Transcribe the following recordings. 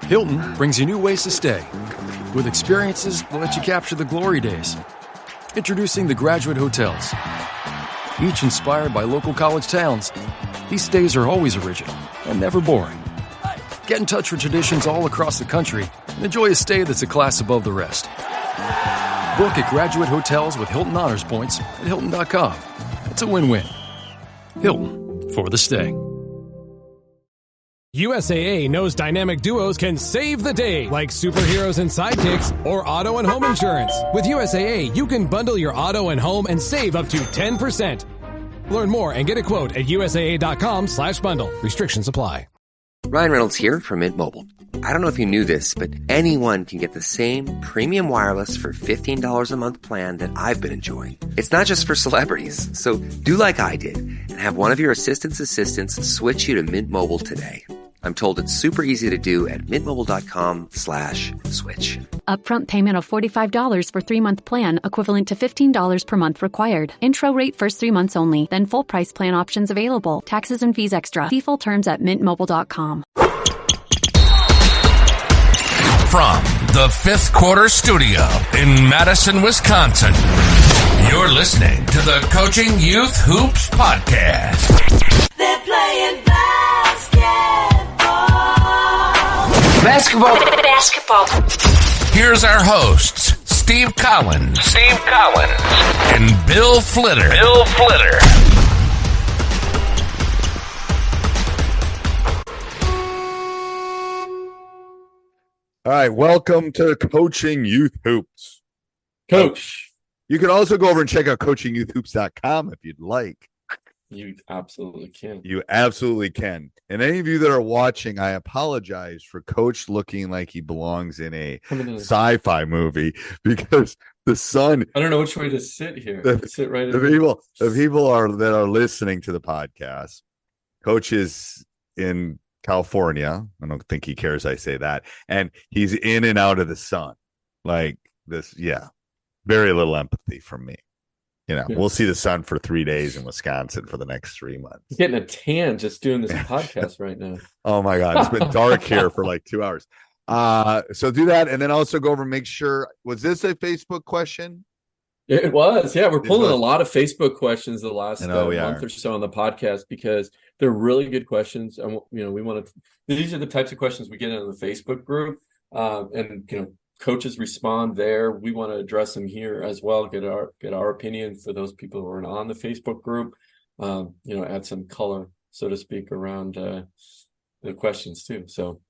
Hilton brings you new ways to stay with experiences that let you capture the glory days. Introducing the Graduate Hotels. Each inspired by local college towns, these stays are always original and never boring. Get in touch with traditions all across the country and enjoy a stay that's a class above the rest. Book at Graduate Hotels with Hilton Honors Points at Hilton.com. It's a win-win. Hilton, for the stay. USAA knows dynamic duos can save the day, like superheroes and sidekicks or auto and home insurance. With USAA, you can bundle your auto and home and save up to 10%. Learn more and get a quote at USAA.com/bundle. Restrictions apply. Ryan Reynolds here from Mint Mobile. I don't know if you knew this, but anyone can get the same premium wireless for $15 a month plan that I've been enjoying. It's not just for celebrities. So do like I did and have one of your assistants switch you to Mint Mobile today. I'm told it's super easy to do at mintmobile.com/switch. Upfront payment of $45 for 3-month plan, equivalent to $15 per month required. Intro rate first 3 months only, then full price plan options available. Taxes and fees extra. See full terms at mintmobile.com. From the Fifth Quarter Studio in Madison, Wisconsin, you're listening to the Coaching Youth Hoops Podcast. They're playing basketball. Here's our hosts, Steve Collins, and Bill Flitter. All right, welcome to Coaching Youth Hoops. Coach. You can also go over and check out coachingyouthhoops.com if you'd like. You absolutely can. You absolutely can. And any of you that are watching, I apologize for Coach looking like he belongs in a sci-fi movie because the sun. I don't know which way to sit here. Sit right. The people that are listening to the podcast. Coach is in California. I don't think he cares I say that. And he's in and out of the sun. Like this, yeah. Very little empathy from me. You know, we'll see the sun for 3 days in Wisconsin for the next 3 months. He's getting a tan just doing this podcast right now. Oh my God. It's been dark here for like 2 hours. So do that. And then also go over and make sure, was this a Facebook question? It was. Yeah. We're pulling a lot of Facebook questions the last month or so on the podcast because they're really good questions. And, we want to, these are the types of questions we get in the Facebook group. Coaches respond there. We want to address them here as well. Get our opinion for those people who are on the Facebook group. Add some color, so to speak, around the questions too. So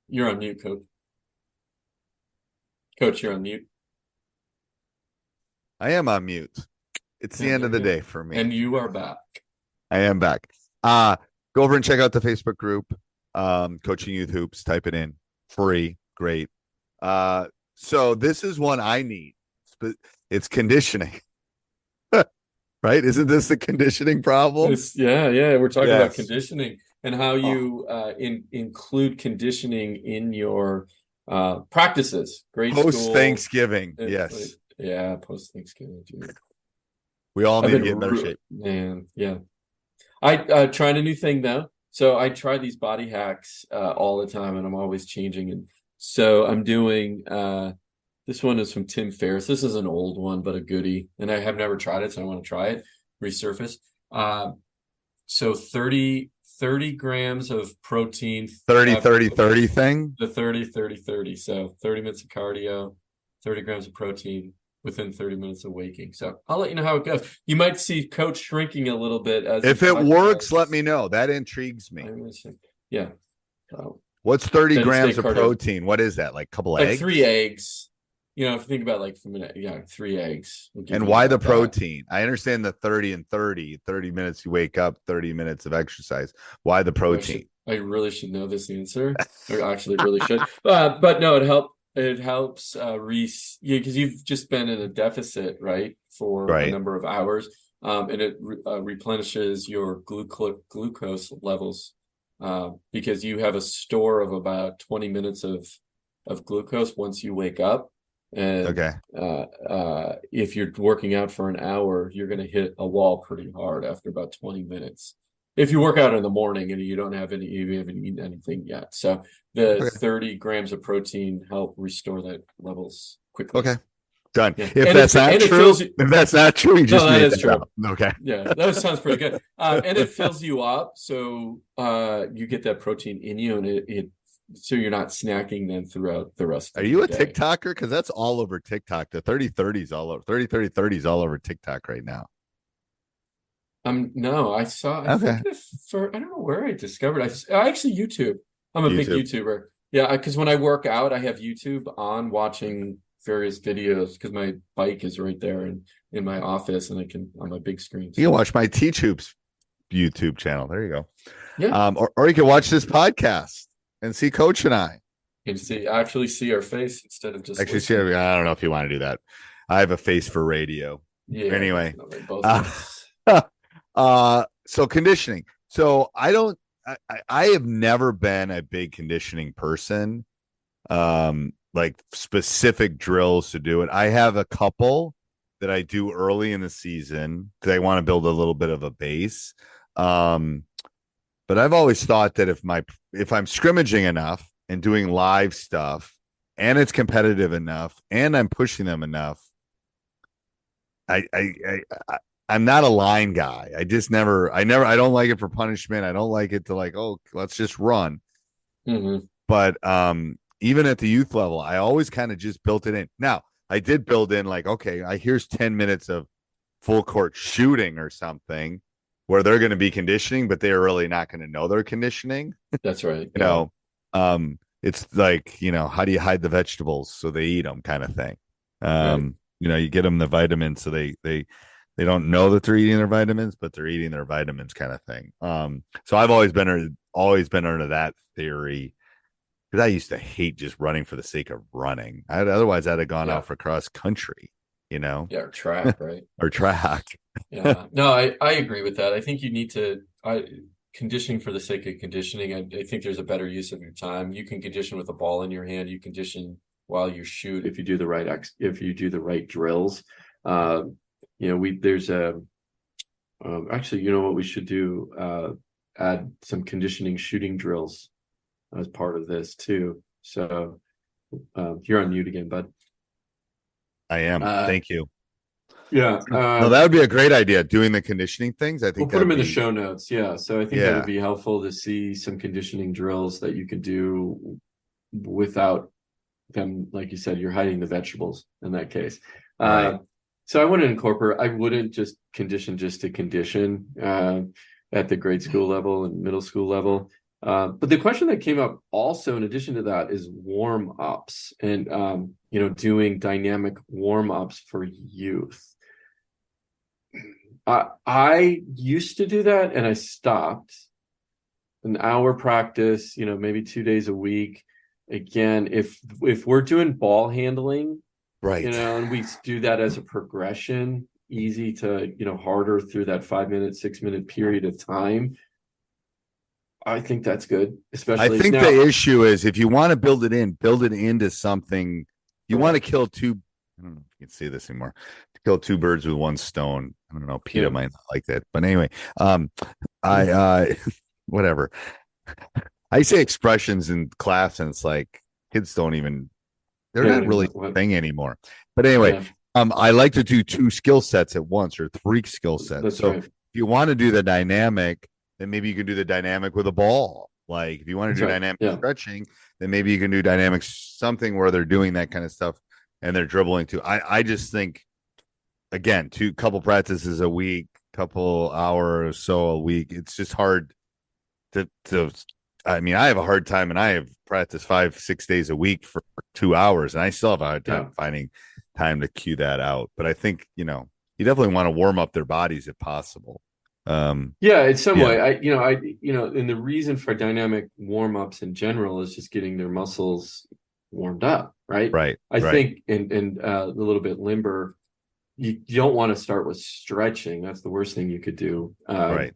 you're on mute, Coach. Coach, you're on mute. I am on mute. It's the end of the day for me. And you are back. I am back. Go over and check out the Facebook group. Coaching Youth Hoops. Type it in. Free. Great. So this is one I need. It's conditioning. Right? Isn't this the conditioning problem? Yeah. We're talking about conditioning and how you include conditioning in your practices. Post-Thanksgiving. Yes. Yeah, post-Thanksgiving. We all need to get in better shape. Man, yeah. I tried a new thing, though. So I try these body hacks all the time, and I'm always changing. And so I'm doing this one is from Tim Ferriss. This is an old one, but a goodie. And I have never tried it, so I want to try it, resurface. So 30 grams of protein. 30 thing? The 30. So 30 minutes of cardio, 30 grams of protein within 30 minutes of waking. So I'll let you know how it goes. You might see Coach shrinking a little bit. If it works, let me know. That intrigues me. Yeah. What's 30 grams of protein? What is that? Like a couple eggs? 3 eggs. If you think about 3 eggs. And why the protein? I understand the 30 and 30 minutes you wake up, 30 minutes of exercise. Why the protein? I really should know this answer. I actually really should. But no, it helps because you've just been in a deficit, right, for a number of hours. And it replenishes your glucose levels because you have a store of about 20 minutes of glucose once you wake up. And if you're working out for an hour, you're going to hit a wall pretty hard after about 20 minutes. if you work out in the morning and you haven't eaten anything yet. So the 30 grams of protein help restore that levels quickly. Okay. Done. Yeah. If that's not true, you just made that true. Up. Okay. Yeah, that sounds pretty good. And it fills you up, so you get that protein in you, and it so you're not snacking then throughout the rest of the day. Are you a TikToker? Because that's all over TikTok. The 30-30s all over 30-30-30s all over TikTok right now. No, I saw. I think I don't know where I discovered. I actually YouTube. I'm a big YouTuber. Yeah, because when I work out, I have YouTube on watching various videos because my bike is right there in my office, and I can on my big screen. You can watch my Teach Hoops YouTube channel. There you go. Yeah. Or you can watch this podcast and see Coach and I. You can actually see our face instead of just actually see. I don't know if you want to do that. I have a face for radio. Yeah. Anyway. So conditioning. So I have never been a big conditioning person. Like specific drills to do it. I have a couple that I do early in the season because I want to build a little bit of a base. But I've always thought that if I'm scrimmaging enough and doing live stuff and it's competitive enough and I'm pushing them enough, I'm not a line guy. I don't like it for punishment. I don't like it to let's just run. Mm-hmm. But even at the youth level, I always kind of just built it in. Now, I did build in here's 10 minutes of full court shooting or something where they're going to be conditioning, but they're really not going to know they're conditioning. That's right. You know, it's like, how do you hide the vegetables so they eat them kind of thing. Right. You get them the vitamins so they don't know that they're eating their vitamins, but they're eating their vitamins kind of thing. So I've always been under that theory. Because I used to hate just running for the sake of running. Otherwise, I'd have gone out for cross country, Yeah, or track, right? Or track. Yeah. No, I agree with that. I think you need to conditioning for the sake of conditioning. I think there's a better use of your time. You can condition with a ball in your hand. You condition while you shoot if you do the right drills. There's actually, you know what we should do? Add some conditioning shooting drills as part of this too. So you're on mute again, bud. I am. Thank you. Yeah. No, that would be a great idea. Doing the conditioning things. I think we'll put them in the show notes. Yeah. So I think that would be helpful to see some conditioning drills that you could do without them. Like you said, you're hiding the vegetables in that case. Right. So I wouldn't just condition just to condition at the grade school level and middle school level. But the question that came up also in addition to that is warm-ups and, doing dynamic warm-ups for youth. I used to do that and I stopped. An hour practice, maybe 2 days a week. Again, if we're doing ball handling, right, and we do that as a progression, easy to, harder through that 5 minute, 6 minute period of time. I think that's good, especially. I think the issue is if you want to build it into something. You want to kill two. I don't know if you can see this anymore. To kill two birds with one stone. I don't know. PETA might not like that, but anyway, whatever. I say expressions in class, and it's like kids don't even. They're not really a thing anymore. But anyway, I like to do two skill sets at once or three skill sets. That's so right. if you want to do the dynamic, then maybe you can do the dynamic with a ball. Like if you want to do dynamic stretching, then maybe you can do dynamic something where they're doing that kind of stuff and they're dribbling too. I just think, again, couple practices a week, couple hours or so a week. It's just hard to. I mean, I have a hard time, and I have practiced 5-6 days a week for 2 hours, and I still have a hard time finding time to cue that out. But I think you definitely want to warm up their bodies if possible. In some way, and the reason for dynamic warm-ups in general is just getting their muscles warmed up, right? Right. I think, and a little bit limber, you don't want to start with stretching. That's the worst thing you could do. Right.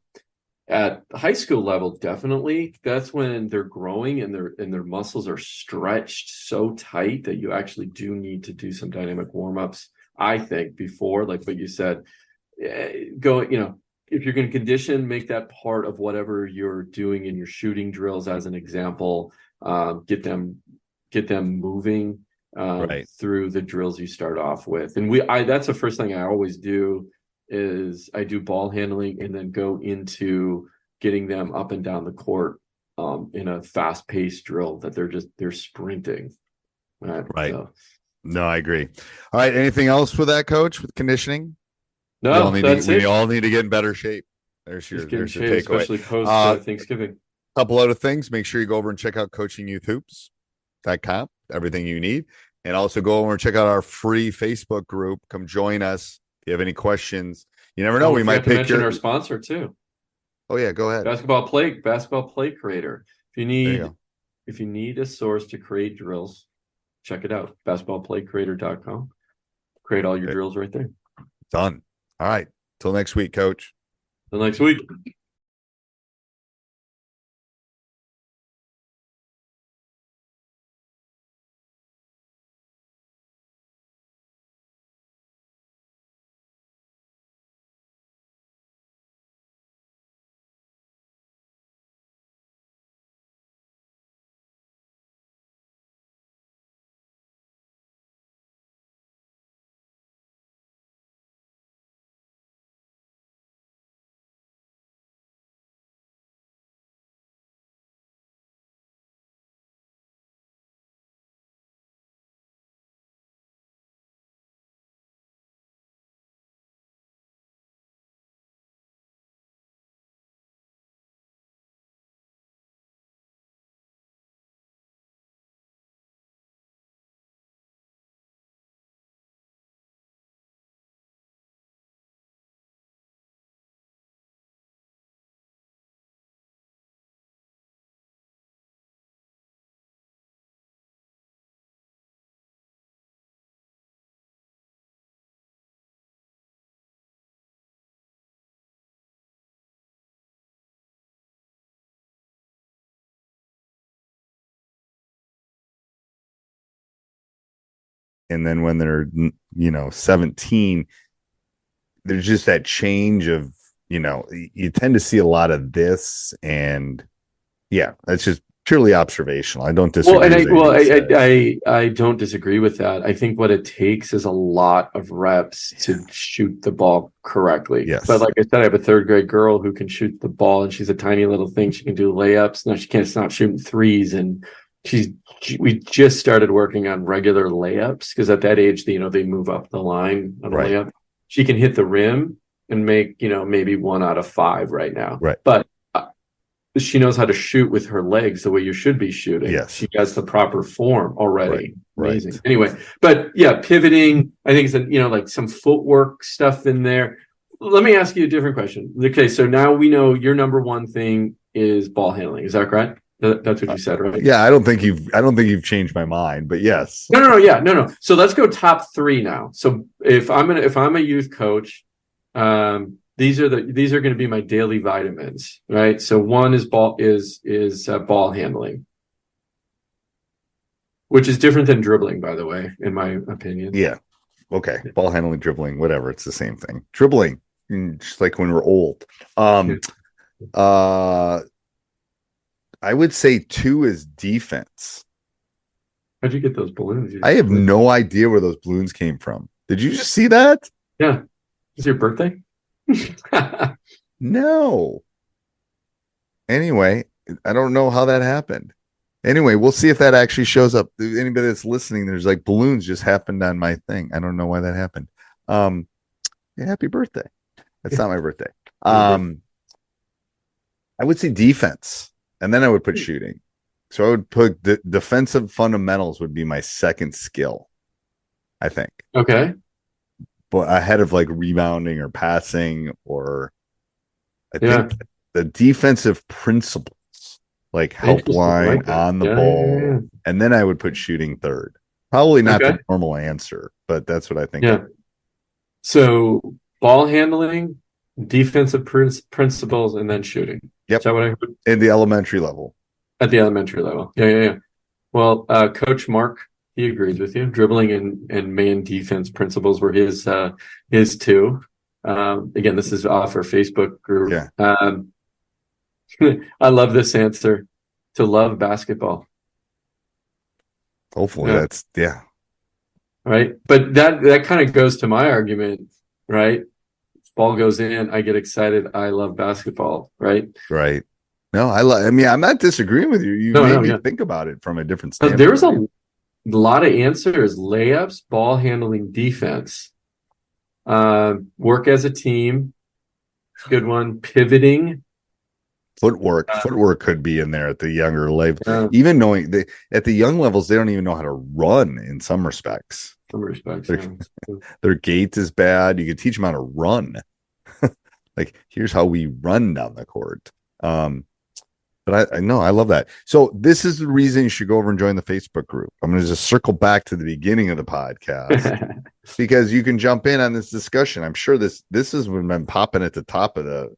At high school level, definitely, that's when they're growing and their muscles are stretched so tight that you actually do need to do some dynamic warm-ups, I think, before, like what you said, if you're going to condition, make that part of whatever you're doing in your shooting drills. As an example, get them moving through the drills you start off with. And that's the first thing I always do is I do ball handling and then go into getting them up and down the court in a fast-paced drill that they're sprinting. Right. So. No, I agree. All right. Anything else with that, Coach, with conditioning? No, we all need to get in better shape. There's your takeaway. Especially post Thanksgiving. A couple other things. Make sure you go over and check out coachingyouthhoops.com. Everything you need. And also go over and check out our free Facebook group. Come join us. If you have any questions, you never know. We might pick our sponsor too. Oh yeah, go ahead. Basketball Play Creator. If you need a source to create drills, check it out. Basketballplaycreator.com. Create all your drills right there. Done. All right. Till next week, Coach. Till next week. And then when they're 17, there's just that change of, you tend to see a lot of this, and that's just purely observational. I don't disagree. I don't disagree with that. I think what it takes is a lot of reps to shoot the ball correctly. Yes. But like I said, I have a third grade girl who can shoot the ball, and she's a tiny little thing. She can do layups. Now she can't stop shooting threes, and we just started working on regular layups because at that age, they move up the line on a layup. She can hit the rim and make, maybe 1 out of 5 right now. Right. But she knows how to shoot with her legs the way you should be shooting. Yes. She has the proper form already. Right. Amazing. Anyway, but pivoting, I think it's like some footwork stuff in there. Let me ask you a different question. Okay, so now we know your number one thing is ball handling. Is that correct? That's what you said, right? Yeah, I don't think you've changed my mind, but yes. No. So let's go top 3 now. So if I'm a youth coach, these are going to be my daily vitamins, right? So one is ball handling, which is different than dribbling, by the way, in my opinion. Yeah. Okay. Ball handling, dribbling, whatever. It's the same thing. Dribbling, just like when we're old. I would say 2 is defense. How'd you get those balloons? I have no idea where those balloons came from. Did you just see that? Yeah. Is your birthday? No. Anyway, I don't know how that happened. Anyway, we'll see if that actually shows up. Anybody that's listening, there's like balloons just happened on my thing. I don't know why that happened. Happy birthday. That's not my birthday. I would say defense. And then I would put shooting. So I would put the defensive fundamentals would be my second skill, I think. Okay. But ahead of like rebounding or passing, or I think the defensive principles, like help line on the ball. And then I would put shooting third. Probably not the normal answer, but that's what I think. Yeah. So ball handling, defensive principles, and then shooting. Yep. Is that what I heard? In the elementary level. At the elementary level. Yeah. Well, Coach Mark, he agrees with you. Dribbling and man defense principles were his 2. Again, this is off our Facebook group. Yeah. I love this answer: to love basketball. Hopefully that's right. But that kind of goes to my argument, right? Ball goes in, I get excited. I love basketball, right? Right. No, I mean, I'm not disagreeing with you. You made me think about it from a different standpoint. There's a lot of answers: layups, ball handling, defense, work as a team. Good one. Pivoting. Footwork could be in there at the younger level. Even knowing at the young levels, they don't even know how to run in some respects. Their gait is bad. You can teach them how to run. Like, here's how we run down the court. But I know I love that. So this is the reason you should go over and join the Facebook group. I'm going to just circle back to the beginning of the podcast because you can jump in on this discussion. I'm sure this has been popping at the top of the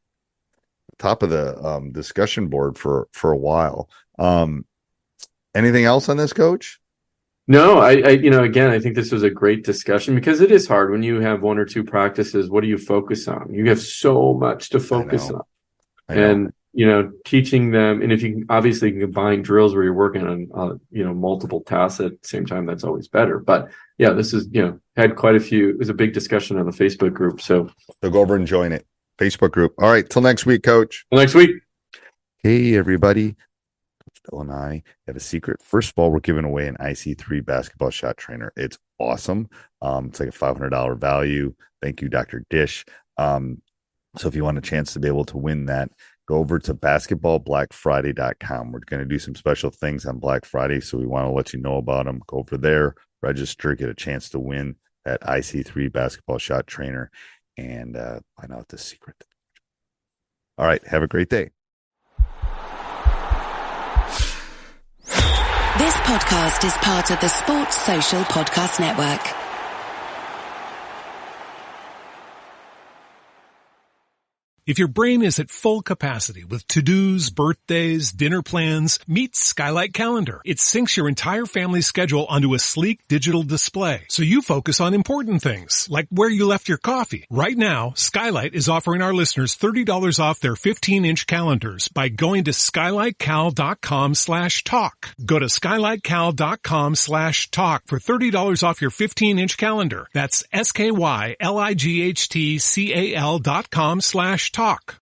discussion board for a while. Anything else on this, Coach? No, I again, I think this was a great discussion because it is hard when you have one or two practices. What do you focus on? You have so much to focus on. And, teaching them. And if you obviously can combine drills where you're working on, multiple tasks at the same time, that's always better. But yeah, this is, had quite a few. It was a big discussion on the Facebook group. So go over and join it. Facebook group. All right. Till next week, Coach. Till next week. Hey, everybody. Phil and I have a secret. First of all, we're giving away an IC3 basketball shot trainer. It's awesome. It's like a $500 value. Thank you, Dr. Dish. So if you want a chance to be able to win that, go over to basketballblackfriday.com. We're going to do some special things on Black Friday, so we want to let you know about them. Go over there, register, get a chance to win that IC3 basketball shot trainer, and find out the secret. All right. Have a great day. This podcast is part of the Sports Social Podcast Network. If your brain is at full capacity with to-dos, birthdays, dinner plans, meet Skylight Calendar. It syncs your entire family's schedule onto a sleek digital display, so you focus on important things, like where you left your coffee. Right now, Skylight is offering our listeners $30 off their 15-inch calendars by going to skylightcal.com/talk. Go to skylightcal.com/talk for $30 off your 15-inch calendar. That's skylightcal.com/talk.